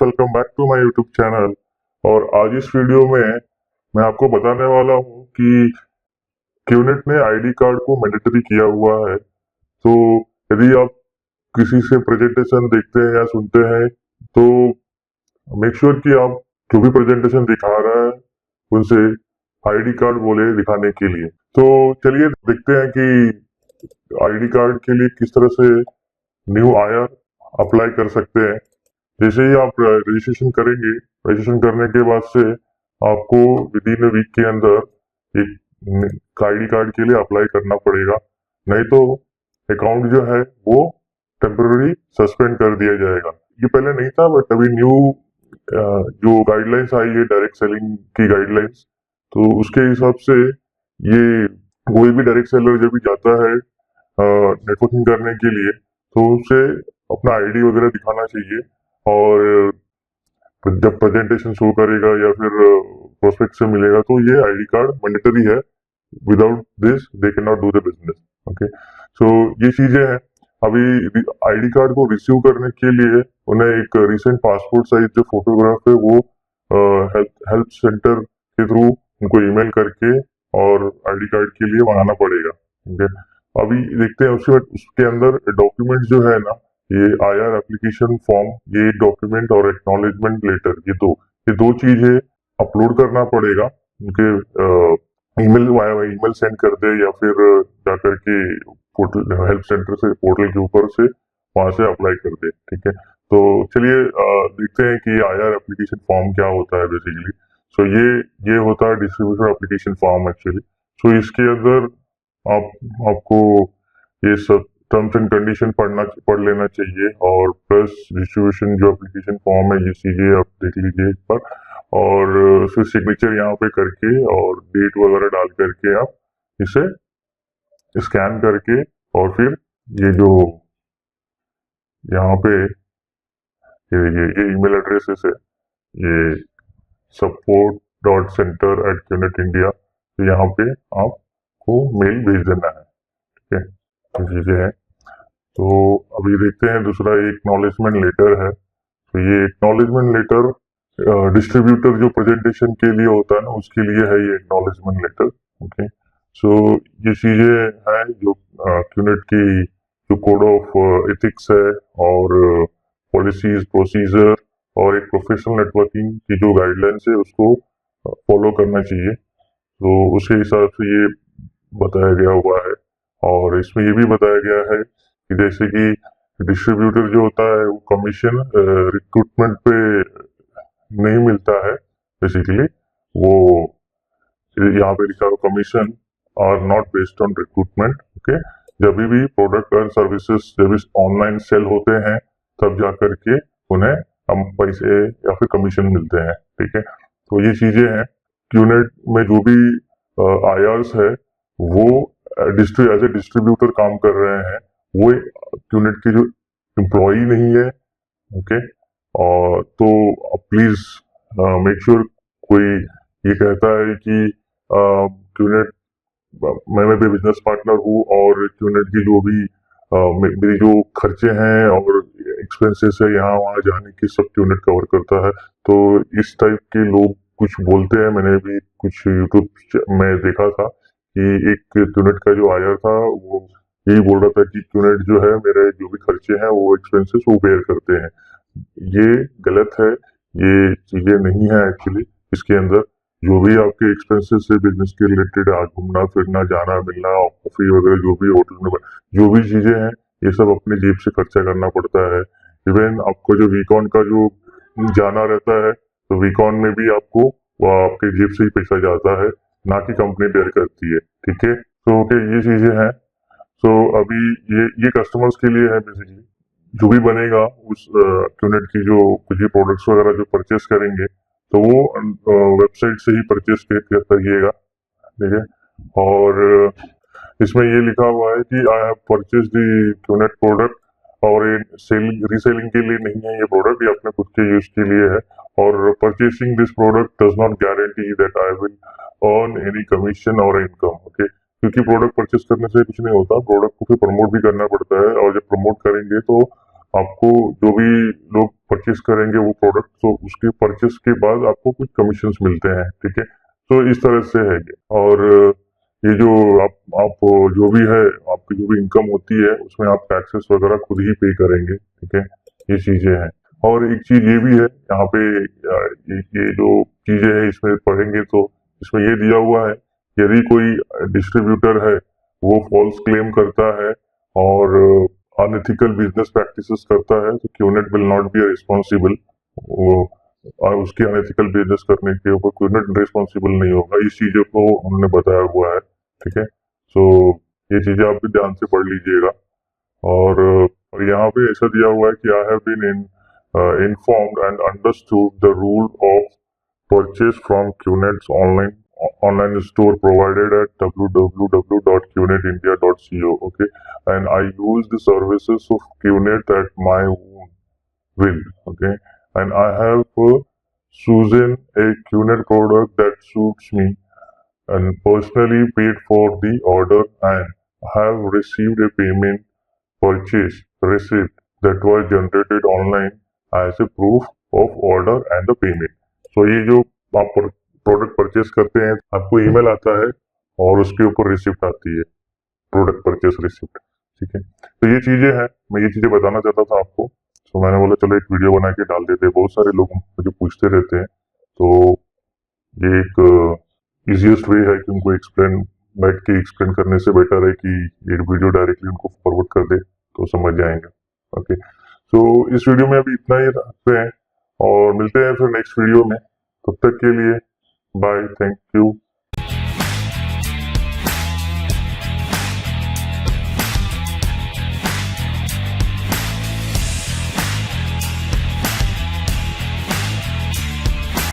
Welcome back to my YouTube channel. और आज इस वीडियो में मैं आपको बताने वाला हूँ कि क्यूनेट ने आईडी कार्ड को मैंडेटरी किया हुआ है। तो यदि आप किसी से प्रेजेंटेशन देखते हैं या सुनते हैं तो मेक श्योर कि आप जो भी प्रेजेंटेशन दिखा रहा है उनसे आईडी कार्ड बोले दिखाने के लिए। तो चलिए देखते हैं कि आईडी कार्ड के लिए किस तरह से न्यू आयर अप्लाई कर सकते हैं। जैसे ही आप रजिस्ट्रेशन करेंगे, रजिस्ट्रेशन करने के बाद से आपको विद इन वीक के अंदर एक आईडी कार्ड के लिए अप्लाई करना पड़ेगा, नहीं तो अकाउंट जो है वो टेम्पररी सस्पेंड कर दिया जाएगा। ये पहले नहीं था, बट अभी न्यू जो गाइडलाइंस आई है डायरेक्ट सेलिंग की गाइडलाइंस, तो उसके हिसाब से ये कोई भी डायरेक्ट सेलर जब भी जाता है नेटवर्किंग करने के लिए तो उसे अपना आईडी वगैरह दिखाना चाहिए। और जब प्रेजेंटेशन शो करेगा या फिर प्रोस्पेक्ट से मिलेगा तो ये आईडी कार्ड मैंडेटरी है। Without this they can not do the business. Okay, so ये चीजें हैं। अभी आईडी कार्ड को रिसीव करने के लिए उन्हें एक रिसेंट पासपोर्ट साइज जो फोटोग्राफ है वो हेल्प सेंटर के थ्रू उनको ईमेल करके और आईडी कार्ड के लिए मंगाना पड़ेगा। ठीक है, अभी देखते हैं उसके अंदर डॉक्यूमेंट जो है ना, ये आईआर एप्लीकेशन फॉर्म, ये डॉक्यूमेंट और एक्नॉलेजमेंट लेटर, ये दो चीजें अपलोड करना पड़ेगा। उनके ईमेल ईमेल सेंड कर दे या फिर जाकर के पोर्टल हेल्प सेंटर से पोर्टल के ऊपर से वहां से अप्लाई कर दे। ठीक है, तो चलिए देखते हैं कि आईआर एप्लीकेशन फॉर्म क्या होता है बेसिकली। सो ये होता है डिस्ट्रीब्यूटर एप्लीकेशन फॉर्म एक्चुअली। सो इसके अंदर आपको ये सब टर्म्स एंड कंडीशन पढ़ लेना चाहिए, और प्लस डिस्ट्रीब्यूशन जो एप्लीकेशन फॉर्म है ये चीजें आप देख लीजिए एक बार, और फिर सिग्नेचर यहाँ पे करके और डेट वगैरह डाल करके आप इसे स्कैन करके, और फिर ये जो यहाँ पे ये ईमेल एड्रेसेस है, ये support.center@qnet.india, तो यहाँ पे आपको मेल भेज देना है। ठीक है, तो चीजें हैं। तो अभी देखते हैं दूसरा एक्नॉलेजमेंट लेटर है। तो ये एक्नॉलेजमेंट लेटर डिस्ट्रीब्यूटर जो प्रेजेंटेशन के लिए होता है ना, उसके लिए है ये एक्नॉलेजमेंट लेटर। ओके, सो ये चीजें हैं जो क्यूनेट की जो कोड ऑफ एथिक्स है और पॉलिसीज प्रोसीजर और एक प्रोफेशनल नेटवर्किंग की जो गाइडलाइंस है उसको फॉलो करना चाहिए। तो उसके हिसाब से ये बताया गया हुआ है। और इसमें ये भी बताया गया है कि जैसे कि डिस्ट्रीब्यूटर जो होता है वो कमीशन रिक्रूटमेंट पे नहीं मिलता है बेसिकली। वो यहाँ पे लिखा हुआ commission are not based on recruitment. Okay, जब भी प्रोडक्ट और सर्विसेज जब ऑनलाइन सेल होते हैं तब जाकर के उन्हें हम पैसे या फिर कमीशन मिलते हैं। ठीक है, तो ये चीजें हैं। क्यूनेट में जो भी आईआर्स है वो एज ए डिस्ट्रीब्यूटर काम कर रहे हैं, वो क्यूनेट के जो एम्प्लॉय नहीं है। ओके, और तो प्लीज मेक श्योर कोई ये कहता है कि क्यूनेट मैं भी बिजनेस पार्टनर हूँ और क्यूनेट की जो भी मेरी जो खर्चे हैं और एक्सपेंसेस है यहाँ वहाँ जाने की सब क्यूनेट कवर करता है। तो इस टाइप के लोग कुछ बोलते हैं। मैंने भी कुछ यूट्यूब में देखा था कि एक क्यूनेट का जो आयर था वो यही बोल रहा था कि क्यूनेट जो है मेरे जो भी खर्चे हैं वो एक्सपेंसेस वो बेयर करते हैं। ये गलत है, ये चीजें नहीं है एक्चुअली। इसके अंदर जो भी आपके एक्सपेंसेस है बिजनेस के रिलेटेड, घूमना फिरना जाना मिलना कॉफी वगैरह जो भी होटल में जो भी चीजें हैं ये सब अपनी जेब से खर्चा करना पड़ता है। इवन आपको जो वीकॉन का जो जाना रहता है तो वीकॉन में भी आपको आपके जेब से ही पैसा जाता है, ना कि कंपनी बेयर करती है। ठीक है, तो ये चीजें हैं। सो अभी ये कस्टमर्स के लिए है बेसिकली। जो भी बनेगा उस क्यूनेट की जो कुछ भी प्रोडक्ट्स वगैरह जो परचेस करेंगे तो वो वेबसाइट से ही परचेस करिएगा। ठीक है, और इसमें ये लिखा हुआ है कि I have purchase the QNet product, और ये सेलिंग रीसेलिंग के लिए नहीं है ये प्रोडक्ट, ये अपने खुद के यूज के लिए है। और purchasing this product does not guarantee that I will earn any commission और इनकम। ओके, क्योंकि प्रोडक्ट परचेस करने से कुछ नहीं होता, प्रोडक्ट को फिर प्रमोट भी करना पड़ता है, और जब प्रमोट करेंगे तो आपको जो भी लोग परचेस करेंगे वो प्रोडक्ट, तो उसके परचेस के बाद आपको कुछ कमीशंस मिलते हैं, ठीक है। तो इस तरह से है ये। और ये जो आप जो भी है, आपकी जो भी इनकम होती है उसमें आप टैक्सेस वगैरह खुद ही पे करेंगे, ठीक है। ये चीजें हैं। और एक चीज ये भी है यहाँ पे, ये जो चीजें हैं इसमें पढ़ेंगे तो इसमें ये दिया हुआ है, यदि कोई डिस्ट्रीब्यूटर है वो फॉल्स क्लेम करता है और अनएथिकल बिजनेस प्रैक्टिसेस करता है, तो QNet will not be responsible. और उसके अनएथिकल बिजनेस करने के ऊपर क्यूनेट रिस्पॉन्सिबल नहीं होगा। इस चीजों को हमने बताया हुआ है, ठीक है। सो ये चीजें आप भी ध्यान से पढ़ लीजिएगा। और यहाँ पे ऐसा दिया हुआ है कि I have been informed and understood the rule of purchase from QNet's online store provided at www.qnetindia.co. Okay, and I use the services of QNet at my own will. Okay, and I have chosen a QNet product that suits me and personally paid for the order and have received a payment purchase receipt that was generated online as a proof of order and the payment. So ये जो आप product purchase करते हैं आपको email आता है और उसके ऊपर रिसिप्ट आती है, प्रोडक्ट परचेस रिसिप्ट, ठीक है। तो ये चीजें हैं, मैं ये चीजें बताना चाहता था आपको। तो मैंने बोला चलो एक वीडियो बना के डाल देते हैं, बहुत सारे लोग मुझे पूछते रहते हैं, तो ये एक इजिएस्ट वे है कि उनको एक्सप्लेन बैठ के एक्सप्लेन करने से बेटर है कि ये वीडियो डायरेक्टली उनको फॉरवर्ड कर दे तो समझ जाएंगे। ओके, तो इस वीडियो में अभी इतना ही रखते हैं और मिलते हैं फिर नेक्स्ट वीडियो में। तब तक के लिए बाय, थैंक यू।